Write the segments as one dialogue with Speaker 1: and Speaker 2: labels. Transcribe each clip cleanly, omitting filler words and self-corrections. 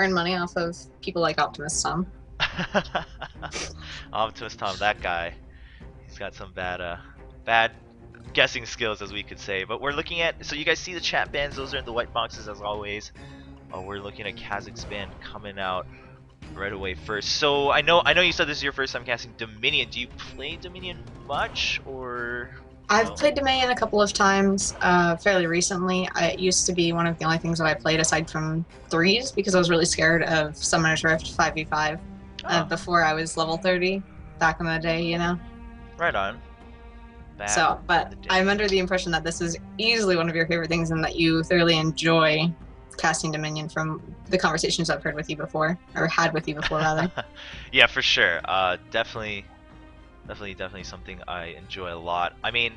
Speaker 1: earn money off of people like Optimus Tom.
Speaker 2: Optimus Tom, that guy, he's got some bad guessing skills, as we could say. But we're looking at, so you guys see the chat bans, those are in the white boxes as always. We're looking at Kazakhstan coming out right away first. So I know you said this is your first time casting Dominion. Do you play Dominion much, or
Speaker 1: I've
Speaker 2: no?
Speaker 1: played Dominion a couple of times, fairly recently. It used to be one of the only things that I played aside from threes because I was really scared of Summoner's Rift 5v5
Speaker 2: Oh,
Speaker 1: before I was level 30 back in the day, you know?
Speaker 2: right on. Back
Speaker 1: So,
Speaker 2: in
Speaker 1: but
Speaker 2: the day.
Speaker 1: I'm under the impression that this is easily one of your favorite things and that you thoroughly enjoy casting Dominion from the conversations I've heard with you before, or had with you before, rather.
Speaker 2: Yeah, for sure. Definitely something I enjoy a lot. I mean,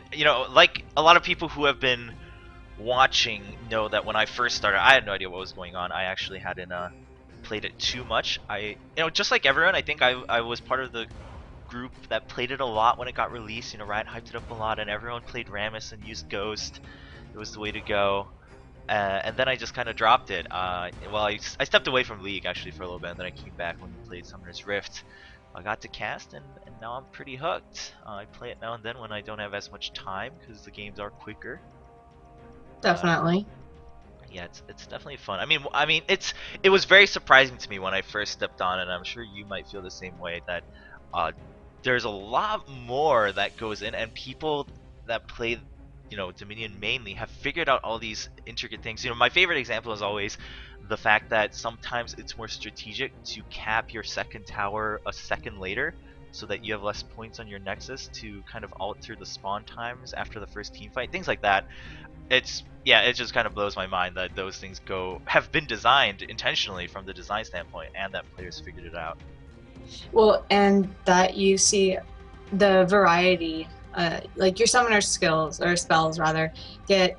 Speaker 2: like a lot of people who have been watching know that when I first started, I had no idea what was going on. I actually hadn't played it too much. Just like everyone, I think I was part of the group that played it a lot when it got released. Riot hyped it up a lot, and everyone played Rammus and used Ghost. It was the way to go. And then I just kind of dropped it. Well, I stepped away from League actually for a little bit, and then I came back when we played Summoner's Rift. I got to cast, and now I'm pretty hooked. I play it now and then when I don't have as much time because the games are quicker. But
Speaker 1: Definitely.
Speaker 2: yeah, it's definitely fun. It was very surprising to me when I first stepped on, and I'm sure you might feel the same way that uh, there's a lot more that goes in, and people that play Dominion mainly have figured out all these intricate things. My favorite example is always the fact that sometimes it's more strategic to cap your second tower a second later so that you have less points on your nexus to kind of alter the spawn times after the first team fight, things like that. It just kind of blows my mind that those things have been designed intentionally from the design standpoint, and that players figured it out.
Speaker 1: Well, and that you see the variety, like your summoner skills or spells rather, get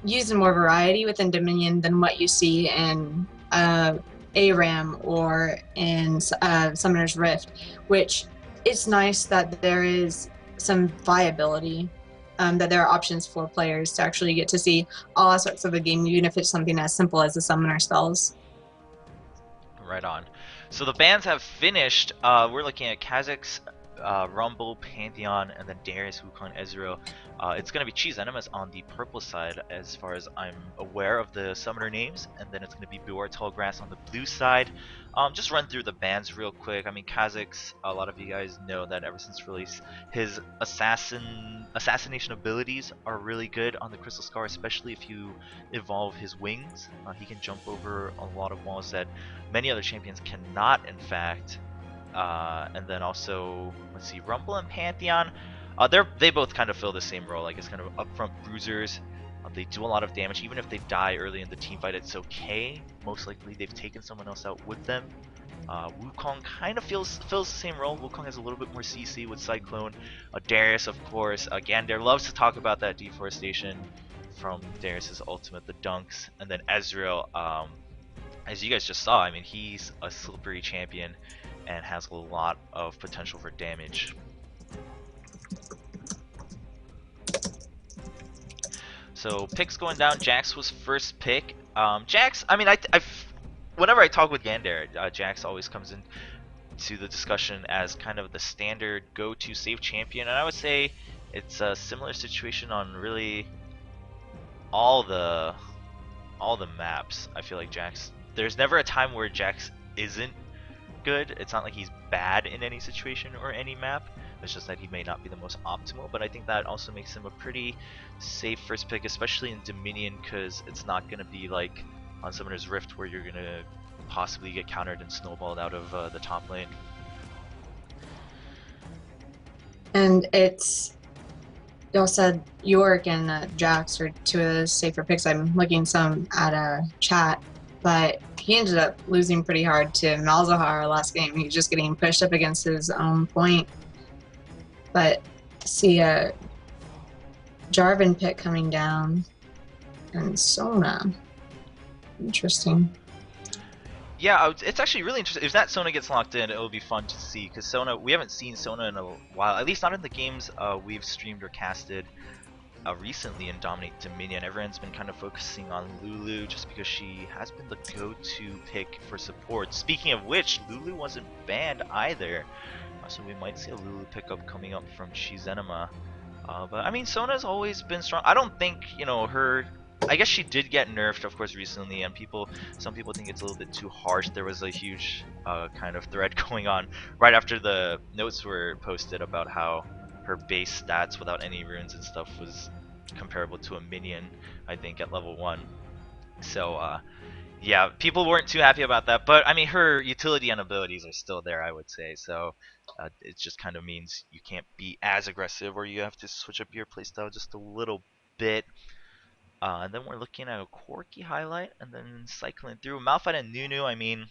Speaker 1: used in more variety within Dominion than what you see in ARAM or in Summoner's Rift, which it's nice that there is some viability, that there are options for players to actually get to see all aspects of the game, even if it's something as simple as the summoner spells.
Speaker 2: Right on. So the bans have finished. We're looking at Kazakhs, Rumble, Pantheon, and then Darius, Wukong, Ezreal. It's going to be Cheese Enemas on the purple side, as far as I'm aware of the summoner names, and then it's going to be Buar Tallgrass on the blue side. Just run through the bans real quick. I mean, Kazakhs, a lot of you guys know that ever since release, his assassination abilities are really good on the Crystal Scar, especially if you evolve his wings. He can jump over a lot of walls that many other champions cannot, in fact. And then also, let's see, Rumble and Pantheon. They both kind of fill the same role, like it's kind of upfront bruisers. They do a lot of damage, even if they die early in the team fight. It's okay. Most likely, they've taken someone else out with them. Wukong kind of fills the same role. Wukong has a little bit more CC with Cyclone. Darius, of course. Gander loves to talk about that deforestation from Darius's ultimate, the dunks, and then Ezreal. As you guys just saw, I mean, he's a slippery champion and has a lot of potential for damage. So picks going down. Jax was first pick. Jax, I mean, whenever I talk with Gander, Jax always comes in to the discussion as kind of the standard go-to save champion, and I would say it's a similar situation on really all the maps. I feel like Jax. There's never a time where Jax isn't good. It's not like he's bad in any situation or any map. It's just that he may not be the most optimal, but I think that also makes him a pretty safe first pick, especially in Dominion, because it's not going to be like on Summoner's Rift where you're going to possibly get countered and snowballed out of the top lane.
Speaker 1: And y'all said York and Jax are two of the safer picks. I'm looking some at a chat, but he ended up losing pretty hard to Malzahar last game. He was just getting pushed up against his own point. But see a Jarvan pick coming down and Sona. Interesting.
Speaker 2: Yeah, it's actually really interesting. If that Sona gets locked in, it'll be fun to see, because Sona, we haven't seen Sona in a while, at least not in the games we've streamed or casted. recently in Dominate Dominion. Everyone's been kind of focusing on Lulu just because she has been the go-to pick for support. Speaking of which, Lulu wasn't banned either, so we might see a Lulu pickup coming up from Chizenema. But I mean, Sona's always been strong. I don't think, her. I guess she did get nerfed, of course, recently, and some people think it's a little bit too harsh. There was a huge kind of thread going on right after the notes were posted about how her base stats without any runes and stuff was comparable to a minion, I think, at level 1. So, yeah, people weren't too happy about that. But, I mean, her utility and abilities are still there, I would say. So, it just kind of means you can't be as aggressive, or you have to switch up your playstyle just a little bit. And then we're looking at a quirky highlight, and then cycling through Malphite and Nunu. I mean,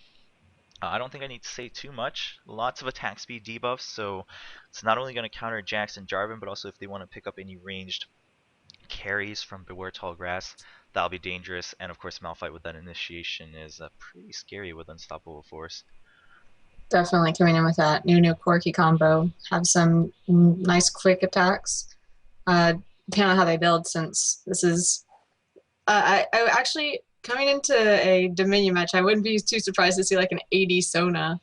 Speaker 2: I don't think I need to say too much. Lots of attack speed debuffs, so it's not only going to counter Jax and Jarvan, but also if they want to pick up any ranged carries from Beware Tall Grass, that'll be dangerous. And of course, Malphite with that initiation is pretty scary with Unstoppable Force.
Speaker 1: Definitely coming in with that new quirky combo. Have some nice quick attacks. Depending on how they build, since this is I actually coming into a Dominion match, I wouldn't be too surprised to see like an AD Sona.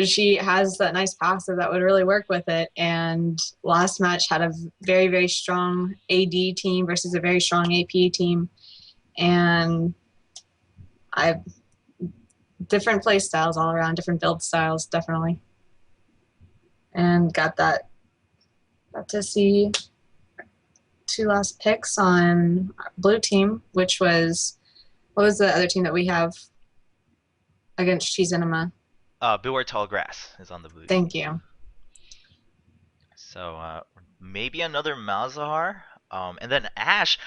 Speaker 1: She has that nice passive that would really work with it. And last match had a very, very strong AD team versus a very strong AP team. And I different play styles all around, different build styles, definitely. And got to see 2 last picks on blue team, which was, what was the other team that we have against Cheese Enema?
Speaker 2: Beware Tall Grass is on the blue
Speaker 1: Thank
Speaker 2: team.
Speaker 1: you.
Speaker 2: So maybe another Malzahar, and then Ashe.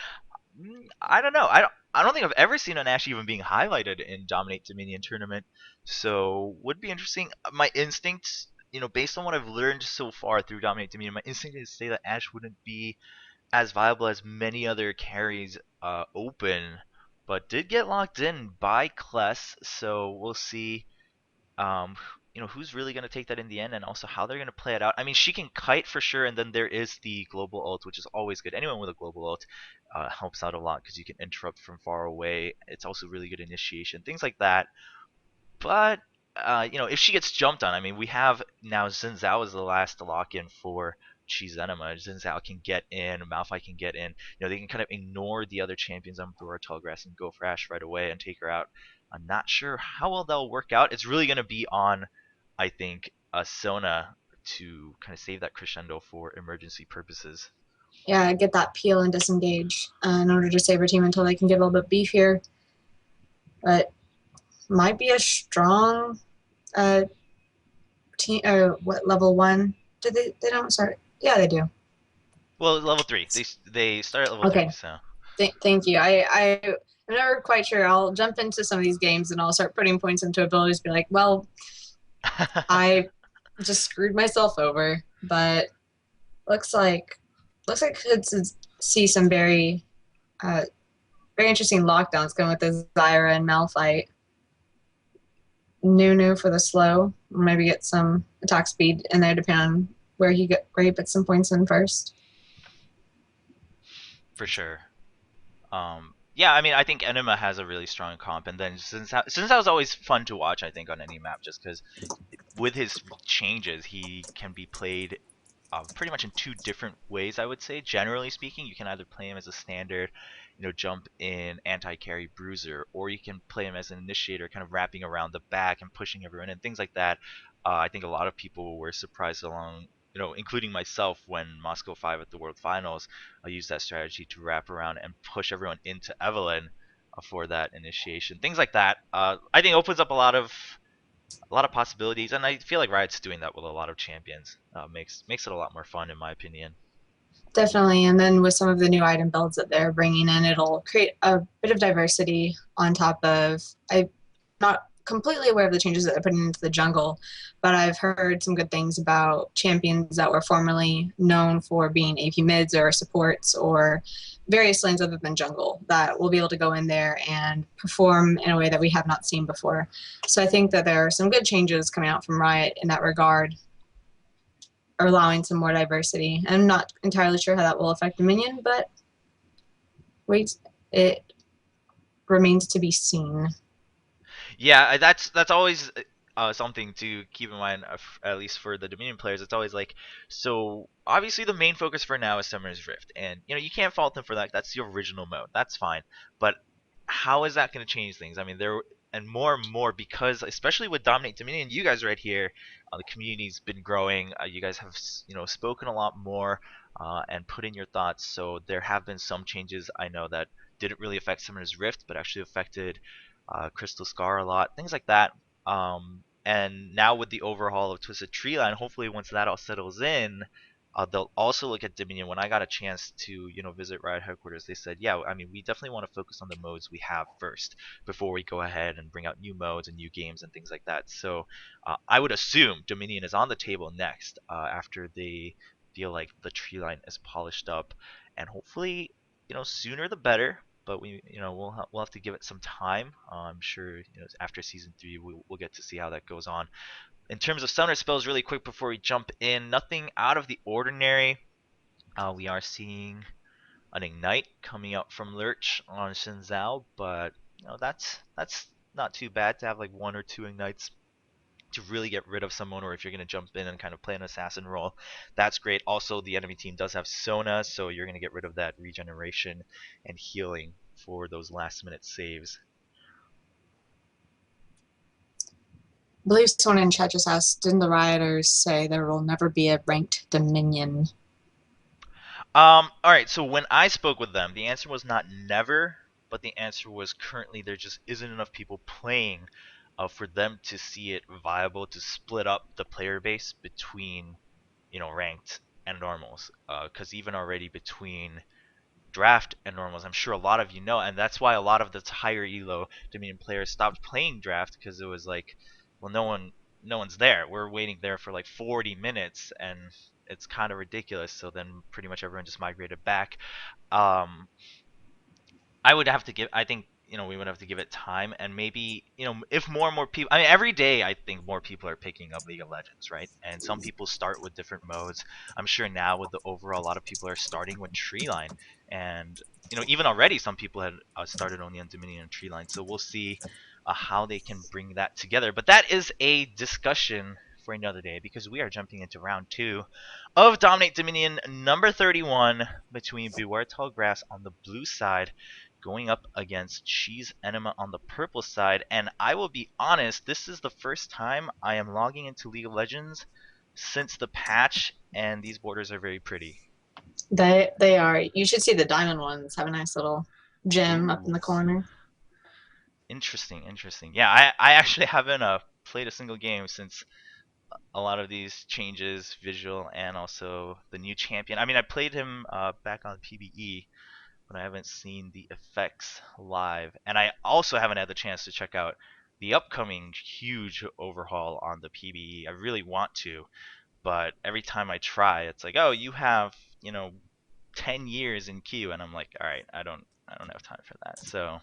Speaker 2: I don't know. I don't think I've ever seen an Ashe even being highlighted in Dominate Dominion tournament. So would be interesting. My instincts, based on what I've learned so far through Dominate Dominion, my instinct is to say that Ashe wouldn't be as viable as many other carries open, but did get locked in by Kless. So we'll see um, who's really going to take that in the end, and also how they're going to play it out. I mean, she can kite for sure, and then there is the global ult, which is always good. Anyone with a global ult helps out a lot because you can interrupt from far away. It's also really good initiation, things like that. But if she gets jumped on, I mean, we have now Xin Zhao is the last to lock in for Cheese Enema. Xin Zhao can get in, Malphite can get in. They can kind of ignore the other champions on Thor Tallgrass and go for Ashe right away and take her out. I'm not sure how well that'll work out. It's really going to be on, I think, Sona to kind of save that crescendo for emergency purposes.
Speaker 1: Yeah, get that peel and disengage in order to save her team until they can get a little bit beefier. But might be a strong team. What level 1? Did they don't start? Yeah, they do.
Speaker 2: Well, level 3. They start at level 3. So.
Speaker 1: Thank you. I'm never quite sure. I'll jump into some of these games and I'll start putting points into abilities. Be like, well, I just screwed myself over. But looks like could see some very very interesting lockdowns going with the Zyra and Malphite. Nunu for the slow. Maybe get some attack speed in there, depending on where he puts some points in first.
Speaker 2: For sure. Yeah, I mean, I think Enema has a really strong comp, and then since that was always fun to watch, I think, on any map, just because with his changes, he can be played pretty much in 2 different ways, I would say. Generally speaking, you can either play him as a standard, jump in anti-carry bruiser, or you can play him as an initiator, kind of wrapping around the back and pushing everyone and things like that. I think a lot of people were surprised along, including myself, when Moscow 5 at the World Finals, I used that strategy to wrap around and push everyone into Evelynn for that initiation. Things like that, I think opens up a lot of possibilities, and I feel like Riot's doing that with a lot of champions. Makes it a lot more fun, in my opinion.
Speaker 1: Definitely, and then with some of the new item builds that they're bringing in, it'll create a bit of diversity on top of. I'm not completely aware of the changes that they're putting into the jungle, but I've heard some good things about champions that were formerly known for being AP mids or supports or various lanes other than jungle that will be able to go in there and perform in a way that we have not seen before. So I think that there are some good changes coming out from Riot in that regard, or allowing some more diversity. I'm not entirely sure how that will affect Dominion, but Wait, it remains to be seen.
Speaker 2: Yeah, that's always something to keep in mind, at least for the Dominion players. It's always like, so obviously the main focus for now is Summoner's Rift, and you can't fault them for that. That's the original mode. That's fine. But how is that going to change things? I mean, and more because especially with Dominate Dominion, you guys right here, the community's been growing. You guys have spoken a lot more and put in your thoughts. So there have been some changes I know that didn't really affect Summoner's Rift, but actually affected Crystal Scar a lot, things like that. And now with the overhaul of Twisted Tree Line, hopefully once that all settles in, they'll also look at Dominion. When I got a chance to visit Riot headquarters, they said, yeah, I mean we definitely want to focus on the modes we have first before we go ahead and bring out new modes and new games and things like that. So I would assume Dominion is on the table next after they feel like the tree line is polished up, and hopefully sooner the better, but we'll have to give it some time. I'm sure after season 3 we'll get to see how that goes on. In terms of summoner spells, really quick before we jump in, nothing out of the ordinary. We are seeing an ignite coming up from Lurch on Shinzao, but that's not too bad to have like one or two ignites to really get rid of someone, or if you're going to jump in and kind of play an assassin role, that's great. Also, the enemy team does have Sona, so you're going to get rid of that regeneration and healing for those last minute saves.
Speaker 1: I believe someone in chat just asked, didn't the rioters say there will never be a ranked Dominion?
Speaker 2: All right. So when I spoke with them, the answer was not never, but the answer was currently there just isn't enough people playing for them to see it viable to split up the player base between ranked and normals. Because even already between draft and normals, I'm sure a lot of you know, and that's why a lot of the higher elo Dominion players stopped playing draft, because it was like, well, no one's there. We're waiting there for like 40 minutes, and it's kind of ridiculous. So then pretty much everyone just migrated back. Um, I would have to give. I think we would have to give it time, and maybe if more and more people. I mean, every day I think more people are picking up League of Legends, right? And some people start with different modes. I'm sure now with the overall, a lot of people are starting with Treeline, and even already some people had started only on Dominion and Treeline. So we'll see how they can bring that together. But that is a discussion for another day, because we are jumping into round 2 of Dominate Dominion number 31 between Beware Tall Grass on the blue side going up against Cheese Enema on the purple side. And I will be honest, this is the first time I am logging into League of Legends since the patch, and these borders are very pretty.
Speaker 1: They are. You should see the diamond ones. Have a nice little gem up in
Speaker 2: Ooh,
Speaker 1: the corner.
Speaker 2: interesting, interesting. Yeah, I actually haven't played a single game since a lot of these changes, visual and also the new champion. I mean, I played him back on PBE, but I haven't seen the effects live. And I also haven't had the chance to check out the upcoming huge overhaul on the PBE. I really want to, but every time I try, it's like, oh, you have 10 years in queue, and I'm like, all right, I don't have time for that. So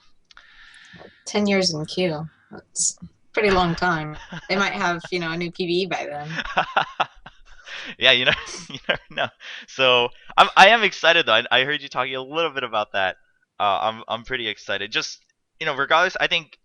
Speaker 1: 10 years in queue. That's a pretty long time. They might have, a new PvE by then.
Speaker 2: yeah, you never know. So I am excited though. I heard you talking a little bit about that. I'm pretty excited. Just regardless, I think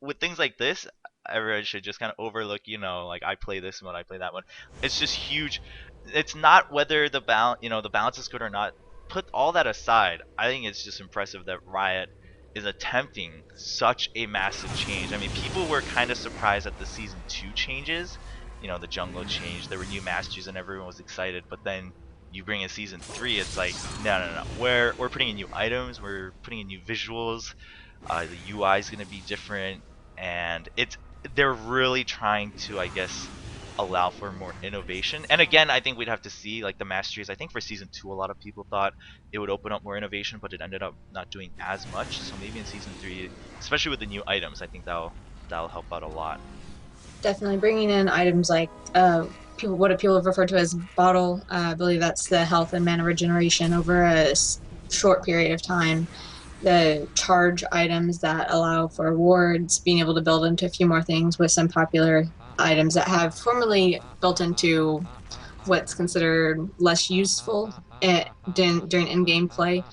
Speaker 2: with things like this, everyone should just kind of overlook. Like I play this one, I play that one. It's just huge. It's not whether the balance is good or not. Put all that aside. I think it's just impressive that Riot is attempting such a massive change. I mean, people were kind of surprised at the season 2 changes. The jungle changed, there were new masters, and everyone was excited. But then you bring in season 3, it's like, no, no, no. We're putting in new items, we're putting in new visuals. The UI is going to be different, and they're really trying to, I guess, allow for more innovation. And again, I think we'd have to see like the masteries. I think for season 2, a lot of people thought it would open up more innovation, but it ended up not doing as much. So maybe in season 3, especially with the new items, I think that'll help out a lot.
Speaker 1: Definitely bringing in items like what people refer to as bottle. I believe that's the health and mana regeneration over a short period of time. The charge items that allow for rewards, being able to build into a few more things with some popular items that have formerly built into what's considered less useful during in-game play.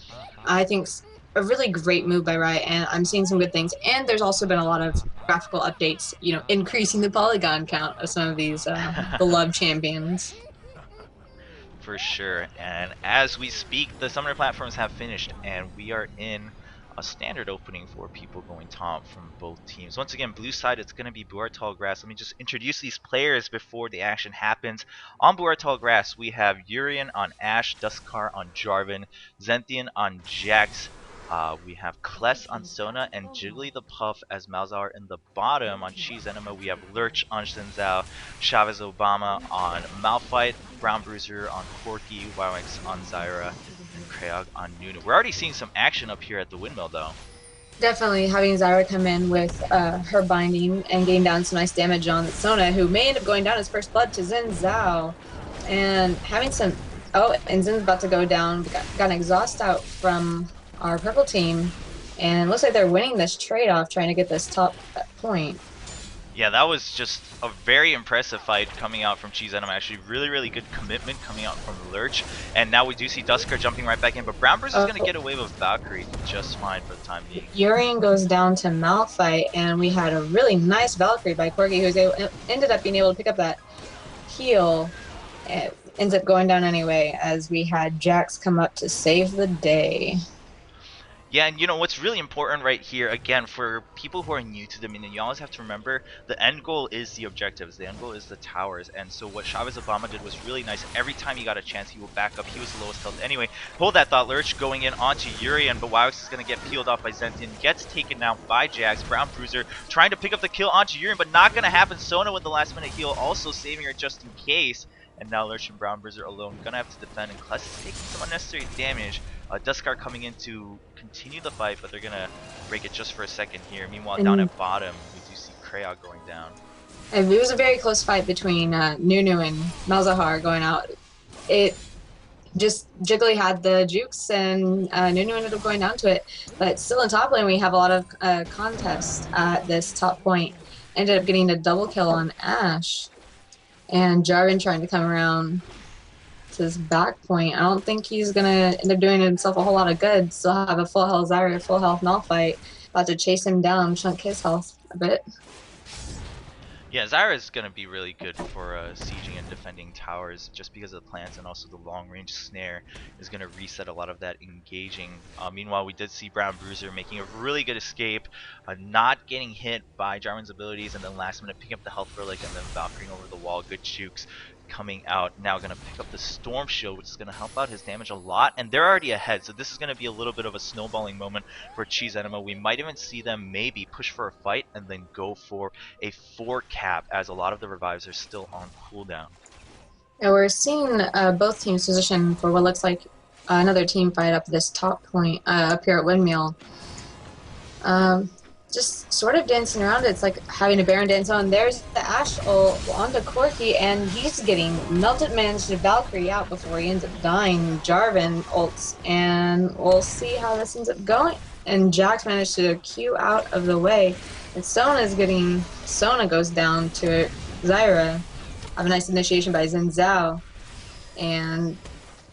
Speaker 1: I think a really great move by Riot, and I'm seeing some good things. And there's also been a lot of graphical updates, increasing the polygon count of some of these beloved champions.
Speaker 2: For sure. And as we speak, the summoner platforms have finished, and we are in a standard opening for people going top from both teams. Once again, blue side, it's going to be Buartal Grass. Let me just introduce these players before the action happens. On Buartal Grass, we have Urian on Ashe, Duskar on Jarvan, Zenthian on Jax. We have Kless on Sona and Jiggly the Puff as Malzahar in the bottom. On Cheese Enema, we have Lurch on Shinzao, Chavez Obama on Malphite, Brown Bruiser on Corki, Wywex on Zyra, and Krayog on Nunu. We're already seeing some action up here at the windmill, though.
Speaker 1: Definitely having Zyra come in with her binding and getting down some nice damage on Sona, who may end up going down his first blood to Xin Zhao. And having some. Oh, and Zin's about to go down. Got an exhaust out from our purple team. And looks like they're winning this trade off, trying to get this top point.
Speaker 2: Yeah, that was just a very impressive fight coming out from Cheese Enema. Actually, really, really good commitment coming out from Lurch. And now we do see Duskar jumping right back in, but Brown Bruiser is going to get away with Valkyrie just fine for the time being.
Speaker 1: Urian goes down to Malphite, and we had a really nice Valkyrie by Corgi, who ended up being able to pick up that heal. It ends up going down anyway, as we had Jax come up to save the day.
Speaker 2: Yeah, and what's really important right here, again, for people who are new to Dominion, you always have to remember the end goal is the objectives. The end goal is the towers. And so what Chavez Obama did was really nice. Every time he got a chance, he would back up. He was the lowest health anyway. Hold that thought, Lurch going in onto Urian, but Wywex is going to get peeled off by Zenthian. Gets taken out by Jax. Brown Bruiser trying to pick up the kill onto Urian, but not going to happen. Sona with the last minute heal, also saving her just in case. And now Lurch and Brown Bruiser alone gonna have to defend, and Kless is taking some unnecessary damage. Duskar coming in to continue the fight, but they're gonna break it just for a second here. Meanwhile, down at bottom, we do see Krayog going down.
Speaker 1: And it was a very close fight between Nunu and Malzahar going out. It just Jiggly had the jukes, and Nunu ended up going down to it. But still in top lane, we have a lot of contests at this top point. Ended up getting a double kill on Ashe. And Jarvan trying to come around to his back point. I don't think he's going to end up doing himself a whole lot of good. Still have a full health Zyra, full health Malphite. About to chase him down, chunk his health a bit.
Speaker 2: Yeah, Zyra is going to be really good for sieging and defending towers just because of the plants, and also the long range snare is going to reset a lot of that engaging. Meanwhile, we did see Brown Bruiser making a really good escape, not getting hit by Jarvan's abilities, and then last minute picking up the health relic and then Valkyrie over the wall. Good jukes coming out. Now going to pick up the Storm Shield, which is going to help out his damage a lot, and they're already ahead, so this is going to be a little bit of a snowballing moment for Cheese Enema. We might even see them maybe push for a fight and then go for a 4 cap, as a lot of the revives are still on cooldown.
Speaker 1: Yeah, we're seeing both teams position for what looks like another team fight up this top point up here at Windmill. Just sort of dancing around. It's like having a Baron dance on. There's the Ashe ult onto Corki, and he's getting melted. Managed to Valkyrie out before he ends up dying. Jarvan ults, and we'll see how this ends up going. And Jax managed to Q out of the way. And Sona goes down to it. Zyra. Have a nice initiation by Xin Zhao. And,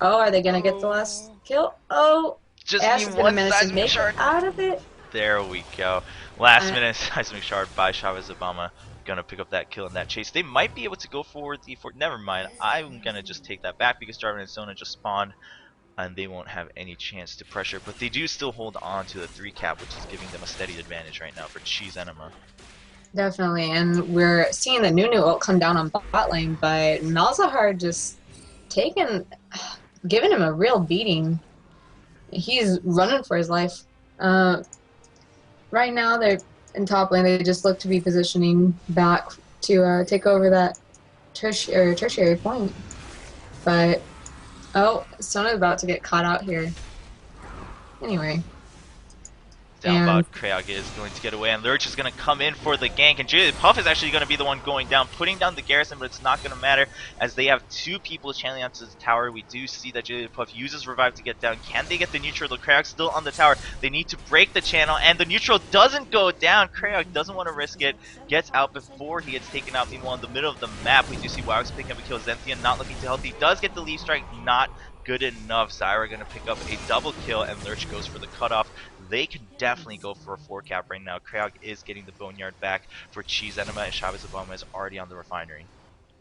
Speaker 1: oh, are they going to get the last kill? Oh,
Speaker 2: just
Speaker 1: Ashe is going to manage to make it out of it.
Speaker 2: There we go. Last minute seismic shard by Chavez Obama. Gonna pick up that kill in that chase. They might be able to go forward the fort. Never mind. I'm gonna just take that back because Jarvan and Sona just spawned, and they won't have any chance to pressure. But they do still hold on to the 3 cap, which is giving them a steady advantage right now for Cheese Enema.
Speaker 1: Definitely, and we're seeing the Nunu ult come down on bot lane, but Malzahar just giving him a real beating. He's running for his life. Right now, they're in top lane. They just look to be positioning back to take over that tertiary point. But, oh, Sona's about to get caught out here. Anyway.
Speaker 2: Downbound Krayog is going to get away, and Lurch is going to come in for the gank, and Jiggly Puff is actually going to be the one going down, putting down the garrison, but it's not going to matter as they have 2 people channeling onto the tower. We do see that Jiggly Puff uses Revive to get down. Can they get the neutral? The Krayog's still on the tower. They need to break the channel, and the neutral doesn't go down. Krayog doesn't want to risk it, gets out before he gets taken out. Meanwhile, in the middle of the map, we do see Wywex picking up a kill. Zenthian not looking too healthy. Does get the leaf strike, not good enough. Zyra gonna pick up a double kill, and Lurch goes for the cutoff. They can definitely go for a 4-cap right now. Krayog is getting the Boneyard back for Cheese Enema, and Chavez Obama is already on the refinery.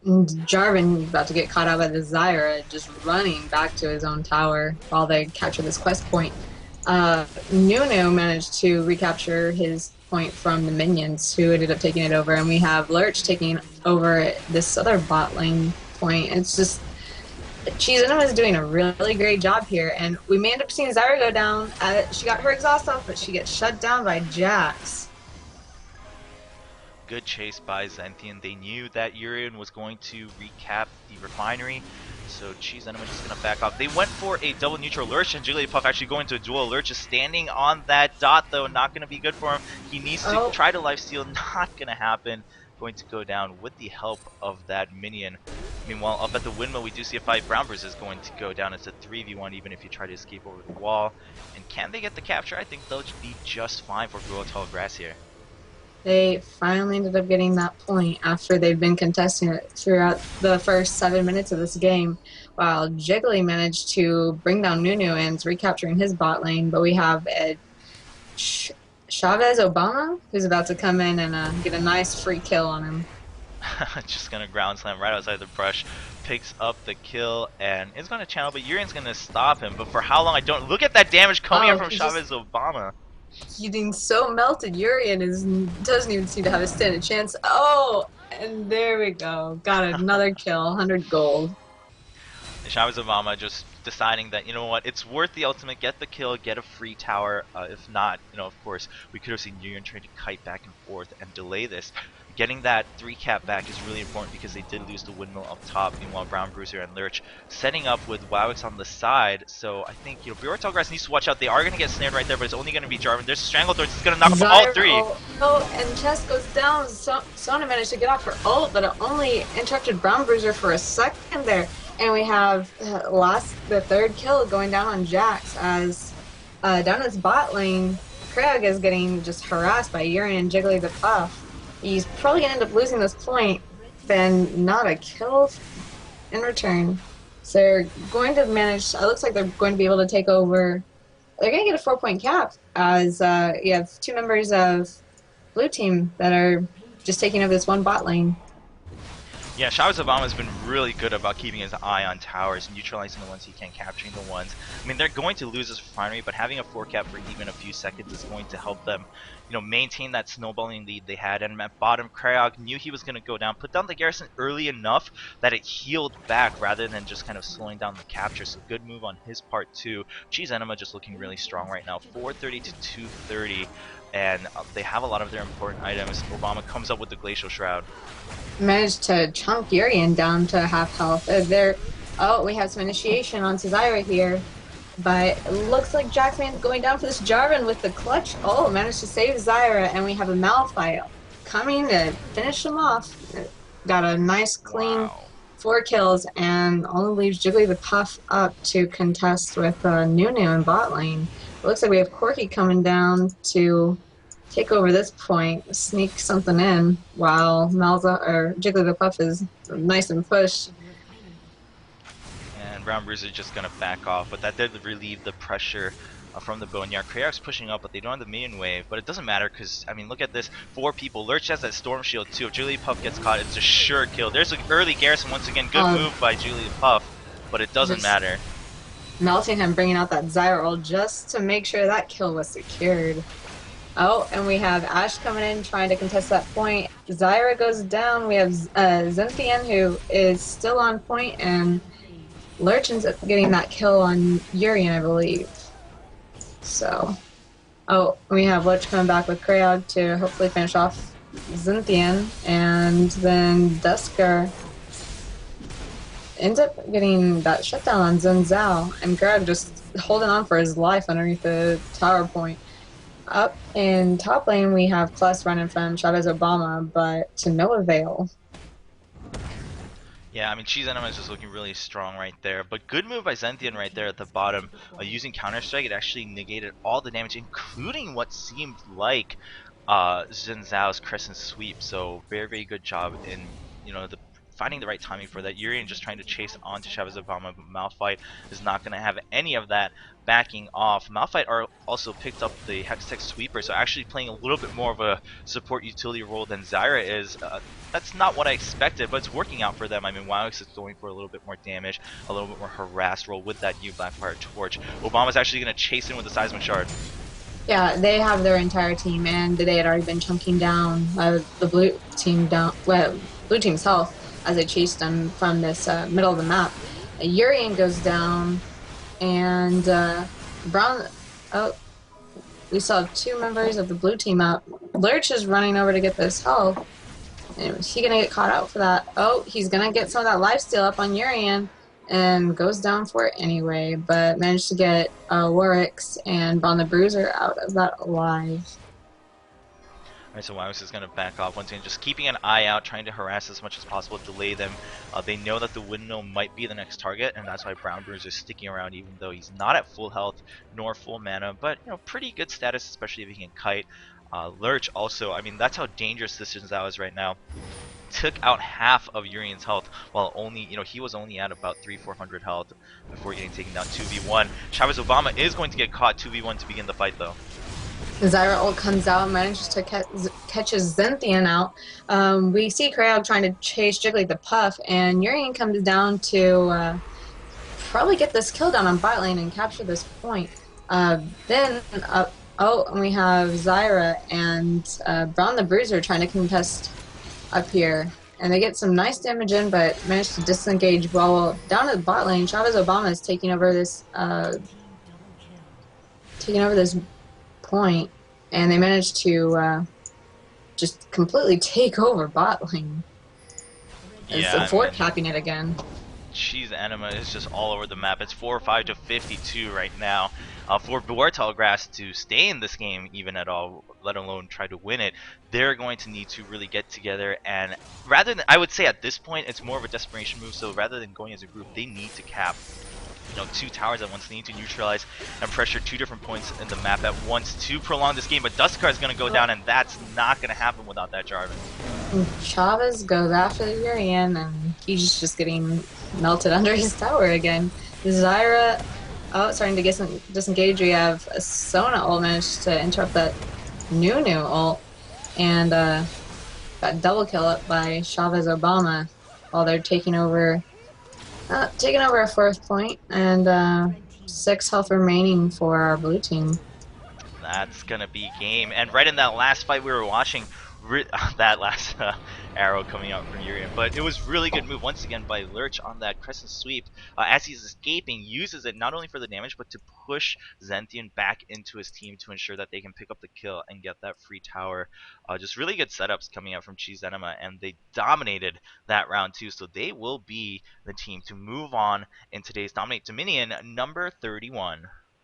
Speaker 1: And Jarvan about to get caught out by the Zyra, just running back to his own tower while they capture this quest point. Nunu managed to recapture his point from the minions, who ended up taking it over, and we have Lurch taking over this other bot lane point. It's just Cheese Enema is doing a really great job here, and we may end up seeing Zyra go down. She got her exhaust off, but she gets shut down by Jax.
Speaker 2: Good chase by Zentian. They knew that Urian was going to recap the refinery, so Cheese Enema just gonna back off. They went for a double neutral Lurch, and Jigglypuff actually going to a dual. Lurch is standing on that dot though, not gonna be good for him. He needs to try to lifesteal, not gonna happen. Going to go down with the help of that minion. Meanwhile, up at the windmill, we do see a fight. Brown Bruiser is going to go down. It's a 3v1 even if you try to escape over the wall. And can they get the capture? I think they'll be just fine for Grow Tall Grass here.
Speaker 1: They finally ended up getting that point after they've been contesting it throughout the first 7 minutes of this game, while Jiggly managed to bring down Nunu and is recapturing his bot lane. But we have a Chavez Obama who's about to come in and get a nice free kill on him.
Speaker 2: Just gonna ground slam right outside the brush, picks up the kill, and is gonna channel, but Urian's gonna stop him. But for how long, I don't. Look at that damage coming in from Chavez Obama.
Speaker 1: Getting so melted, Urian doesn't even seem to have a standard chance. Oh, and there we go. Got another kill, 100 gold.
Speaker 2: And Chavez Obama just deciding that, you know what, it's worth the ultimate, get the kill, get a free tower. If not, you know, of course, we could have seen Urian trying to kite back and forth and delay this. Getting that 3-cap back is really important because they did lose the windmill up top. Meanwhile, Brown Bruiser and Lurch setting up with Wowix on the side. So I think, you know, Bjork Tallgrass needs to watch out. They are going to get snared right there, but it's only going to be Jarvan. There's a Stranglethorn. It's going to knock off all three.
Speaker 1: Oh, and Chest goes down. Sona managed to get off her ult, but it only interrupted Brown Bruiser for a second there. And we have the third kill going down on Jax as down this bot lane, Krayog is getting just harassed by Urian and Jiggly the Puff. He's probably going to end up losing this point, then not a kill in return. So they're going to manage, it looks like they're going to be able to take over, they're going to get a 4-point cap as you have 2 members of blue team that are just taking over this one bot lane.
Speaker 2: Yeah, Chavez Obama has been really good about keeping his eye on towers, neutralizing the ones he can, capturing the ones. I mean, they're going to lose this refinery, but having a 4-cap for even a few seconds is going to help them, you know, maintain that snowballing lead they had. And at bottom, Krayog knew he was going to go down, put down the garrison early enough that it healed back rather than just kind of slowing down the capture. So good move on his part too. Cheese Enema just looking really strong right now, 430 to 230. And they have a lot of their important items. Obama comes up with the Glacial Shroud.
Speaker 1: Managed to chunk Urian down to half health. Oh, we have some initiation on Zyra here. But it looks like Jackman's going down for this Jarvan with the clutch. Oh, managed to save Zyra, and we have a Malphite coming to finish him off. Got a nice clean 4 kills, and only leaves Jiggly the Puff up to contest with Nunu in bot lane. It looks like we have Corki coming down to take over this point, sneak something in, while Jiggly the Puff is nice and pushed.
Speaker 2: And Brown Bruiser just gonna back off, but that did relieve the pressure from the Boneyard. Krayog's pushing up, but they don't have the minion wave, but it doesn't matter because, I mean, look at this, 4 people. Lurch has that Storm Shield too. If Jigglypuff gets caught, it's a sure kill. There's an early garrison once again. Good move by Jigglypuff, but it doesn't matter.
Speaker 1: Melting him, bringing out that Zyra ult just to make sure that kill was secured. Oh, and we have Ashe coming in trying to contest that point. Zyra goes down. We have Zentian who is still on point, and Lurch ends up getting that kill on Urian, I believe. So, oh, we have Lurch coming back with Krayog to hopefully finish off Zentian, and then Dusker ends up getting that shutdown on Zhen Zhao, and Krayog just holding on for his life underneath the tower point. Up in top lane, we have Plus running from Chavez Obama, but to no avail.
Speaker 2: Yeah, I mean, Cheese Enema is just looking really strong right there. But good move by Zentian right there at the bottom. Using Counter-Strike, it actually negated all the damage, including what seemed like Zhen Zhao's Crescent Sweep. So very, very good job in, you know, the finding the right timing for that. Urian just trying to chase onto Chavez Obama, but Malphite is not going to have any of that backing off. Malphite are also picked up the Hextech Sweeper, so actually playing a little bit more of a support utility role than Zyra is. That's not what I expected, but it's working out for them. I mean, Wyox is going for a little bit more damage, a little bit more harass role with that new Blackfire Torch. Obama's actually going to chase in with the Seismic Shard.
Speaker 1: Yeah, they have their entire team, and they had already been chunking down the blue team down, well, blue team's health as they chased them from this middle of the map. Urian goes down, and Brown. Oh, we still have two members of the blue team up. Lurch is running over to get this health. And is he gonna get caught out for that? Oh, he's gonna get some of that lifesteal up on Urian and goes down for it anyway, but managed to get Warwick's and Braun the Bruiser out of that alive.
Speaker 2: Alright, so Wyox is going to back off once again, just keeping an eye out, trying to harass as much as possible, delay them. They know that the windmill might be the next target, and that's why Brown Bruiser is sticking around even though he's not at full health nor full mana, but pretty good status, especially if he can kite. Lurch also, I mean, that's how dangerous this is right now. Took out half of Urian's health while only, he was only at about 300-400 health before getting taken down 2v1. Chavez Obama is going to get caught 2v1 to begin the fight though.
Speaker 1: Zyra ult comes out, manages to catch his Zenithian out. We see Crowd trying to chase Jiggly the Puff, and Urian comes down to probably get this kill down on bot lane and capture this point. Then, and we have Zyra and Braun the Bruiser trying to contest up here. And they get some nice damage in, but manage to disengage well. Down at the bot lane, Chavez Obama is taking over this point, and they managed to just completely take over bot lane. It's
Speaker 2: Yeah,
Speaker 1: a fort capping it again.
Speaker 2: Cheese Anima is just all over the map. It's 4-5 to 52 right now. For Telegrass to stay in this game even at all, let alone try to win it, they're going to need to really get together. And rather than, I would say at this point, it's more of a desperation move. So rather than going as a group, they need to cap two towers at once. They need to neutralize and pressure two different points in the map at once to prolong this game. But Duskar is going to go down, and that's not going to happen without that Jarvan.
Speaker 1: Chavez goes after the Urian, and he's just getting melted under his tower again. Zyra, starting to get some disengage. We have a Sona ult managed to interrupt that Nunu ult, and got double kill up by Chavez Obama while they're taking over a fourth point, and 6 health remaining for our blue team.
Speaker 2: That's gonna be game. And right in that last fight we were watching, that last arrow coming out from Urian, but it was really good move once again by Lurch on that crescent sweep. As he's escaping, uses it not only for the damage, but to push Zenithian back into his team to ensure that they can pick up the kill and get that free tower. Just really good setups coming out from Cheese Enema, and they dominated that round too, so they will be the team to move on in today's Dominate Dominion number 31.